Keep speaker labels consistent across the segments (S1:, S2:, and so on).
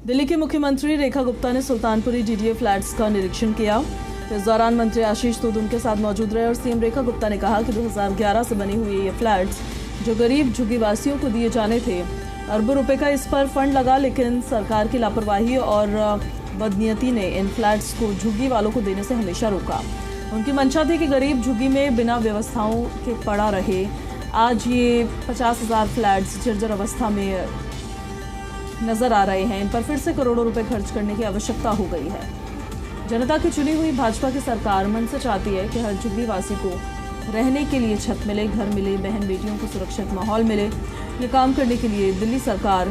S1: दिल्ली की मुख्यमंत्री रेखा गुप्ता ने सुल्तानपुरी डीडीए फ्लैट्स का निरीक्षण किया। इस दौरान मंत्री आशीष तूद उनके साथ मौजूद रहे और सीएम रेखा गुप्ता ने कहा कि 2011 से बनी हुई ये फ्लैट्स जो गरीब झुग्गीवासियों को दिए जाने थे, अरबों रुपए का इस पर फंड लगा, लेकिन सरकार की लापरवाही और बदनीयती ने इन फ्लैट्स को झुग्गी वालों को देने से हमेशा रोका। उनकी मंशा थी कि गरीब झुग्गी में बिना व्यवस्थाओं के पड़ा रहे। आज ये 50,000 फ्लैट्स जर्जर अवस्था में नजर आ रहे हैं। इन पर फिर से करोड़ों रुपए खर्च करने की आवश्यकता हो गई है। जनता की चुनी हुई भाजपा की सरकार मन से चाहती है कि हर झुग्गीवासी को रहने के लिए छत मिले, घर मिले, बहन बेटियों को सुरक्षित माहौल मिले। ये काम करने के लिए दिल्ली सरकार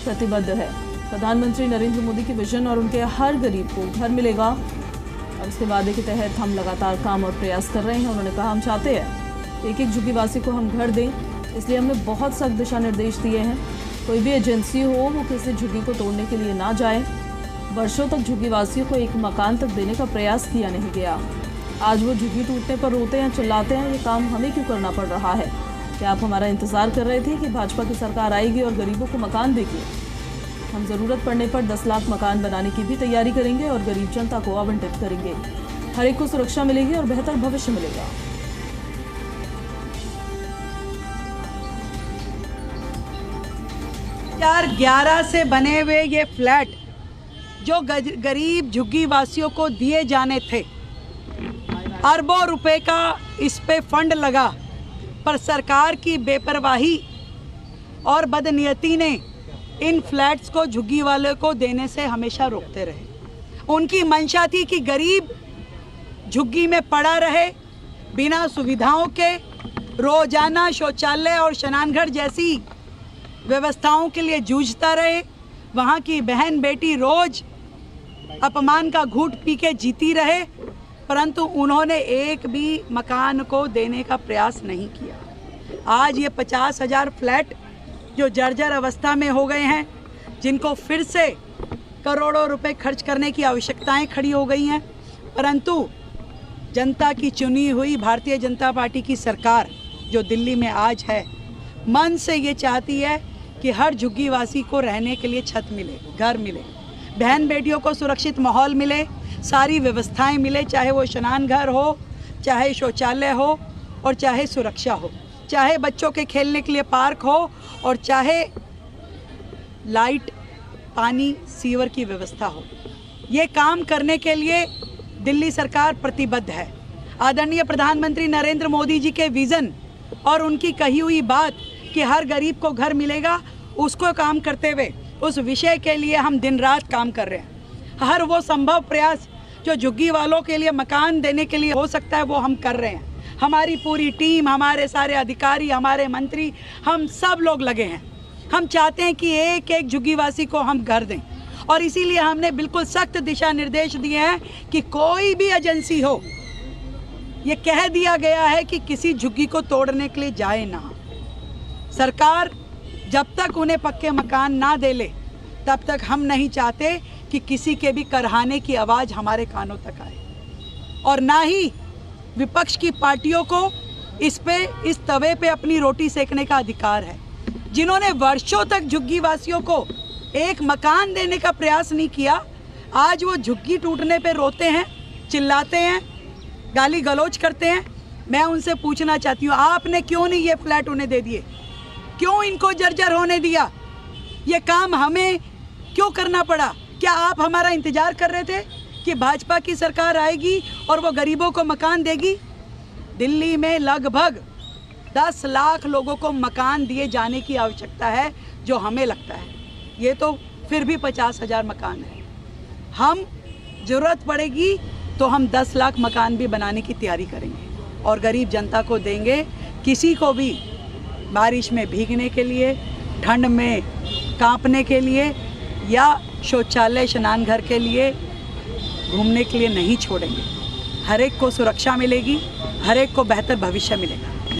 S1: प्रतिबद्ध है। प्रधानमंत्री नरेंद्र मोदी की विजन और उनके हर गरीब को घर मिलेगा और उसके वादे के तहत हम लगातार काम और प्रयास कर रहे हैं। उन्होंने कहा, हम चाहते हैं एक एक झुग्गीवासी को हम घर दें, इसलिए हमने बहुत सख्त दिशा निर्देश दिए हैं। कोई भी एजेंसी हो वो किसी झुग्गी को तोड़ने के लिए ना जाए। वर्षों तक झुग्गीवासियों को एक मकान तक देने का प्रयास किया नहीं गया। आज वो झुग्गी टूटने पर रोते हैं, चिल्लाते हैं। ये काम हमें क्यों करना पड़ रहा है? क्या आप हमारा इंतजार कर रहे थे कि भाजपा की सरकार आएगी और गरीबों को मकान देगी? हम ज़रूरत पड़ने पर 10 लाख मकान बनाने की भी तैयारी करेंगे और गरीब जनता को आवंटित करेंगे। हर एक को सुरक्षा मिलेगी और बेहतर भविष्य मिलेगा।
S2: 2011 से बने हुए ये फ्लैट जो गरीब झुग्गी वासियों को दिए जाने थे, अरबों रुपए का इस पे फंड लगा, पर सरकार की बेपरवाही और बदनीयती ने इन फ्लैट्स को झुग्गी वाले को देने से हमेशा रोकते रहे। उनकी मंशा थी कि गरीब झुग्गी में पड़ा रहे, बिना सुविधाओं के, रोजाना शौचालय और स्नानघर जैसी व्यवस्थाओं के लिए जूझता रहे। वहाँ की बहन बेटी रोज अपमान का घूंट पी के जीती रहे, परंतु उन्होंने एक भी मकान को देने का प्रयास नहीं किया। आज ये 50,000 फ्लैट जो जर्जर अवस्था में हो गए हैं, जिनको फिर से करोड़ों रुपए खर्च करने की आवश्यकताएं खड़ी हो गई हैं, परंतु जनता की चुनी हुई भारतीय जनता पार्टी की सरकार जो दिल्ली में आज है, मन से ये चाहती है कि हर झुग्गीवासी को रहने के लिए छत मिले, घर मिले, बहन बेटियों को सुरक्षित माहौल मिले, सारी व्यवस्थाएं मिले, चाहे वो स्नान घर हो, चाहे शौचालय हो और चाहे सुरक्षा हो, चाहे बच्चों के खेलने के लिए पार्क हो और चाहे लाइट, पानी, सीवर की व्यवस्था हो। ये काम करने के लिए दिल्ली सरकार प्रतिबद्ध है। आदरणीय प्रधानमंत्री नरेंद्र मोदी जी के विज़न और उनकी कही हुई बात कि हर गरीब को घर मिलेगा, उसको काम करते हुए उस विषय के लिए हम दिन रात काम कर रहे हैं। हर वो संभव प्रयास जो झुग्गी वालों के लिए मकान देने के लिए हो सकता है वो हम कर रहे हैं। हमारी पूरी टीम, हमारे सारे अधिकारी, हमारे मंत्री, हम सब लोग लगे हैं। हम चाहते हैं कि एक एक झुग्गीवासी को हम घर दें और इसीलिए हमने बिल्कुल सख्त दिशा निर्देश दिए हैं कि कोई भी एजेंसी हो, ये कह दिया गया है कि किसी झुग्गी को तोड़ने के लिए जाए ना। सरकार जब तक उन्हें पक्के मकान ना दे ले, तब तक हम नहीं चाहते कि किसी के भी करहाने की आवाज़ हमारे कानों तक आए, और ना ही विपक्ष की पार्टियों को इस तवे पे अपनी रोटी सेकने का अधिकार है। जिन्होंने वर्षों तक झुग्गी वासियों को एक मकान देने का प्रयास नहीं किया, आज वो झुग्गी टूटने पे रोते हैं, चिल्लाते हैं, गाली गलौज करते हैं। मैं उनसे पूछना चाहती हूँ, आपने क्यों नहीं ये फ्लैट उन्हें दे दिए? क्यों इनको जर्जर होने दिया? ये काम हमें क्यों करना पड़ा? क्या आप हमारा इंतजार कर रहे थे कि भाजपा की सरकार आएगी और वो गरीबों को मकान देगी? दिल्ली में लगभग 10 लाख लोगों को मकान दिए जाने की आवश्यकता है, जो हमें लगता है ये तो फिर भी 50,000 मकान है। हम ज़रूरत पड़ेगी तो हम 10 लाख मकान भी बनाने की तैयारी करेंगे और गरीब जनता को देंगे। किसी को भी बारिश में भीगने के लिए, ठंड में कांपने के लिए या शौचालय, स्नानघर के लिए घूमने के लिए नहीं छोड़ेंगे। हर एक को सुरक्षा मिलेगी, हर एक को बेहतर भविष्य मिलेगा।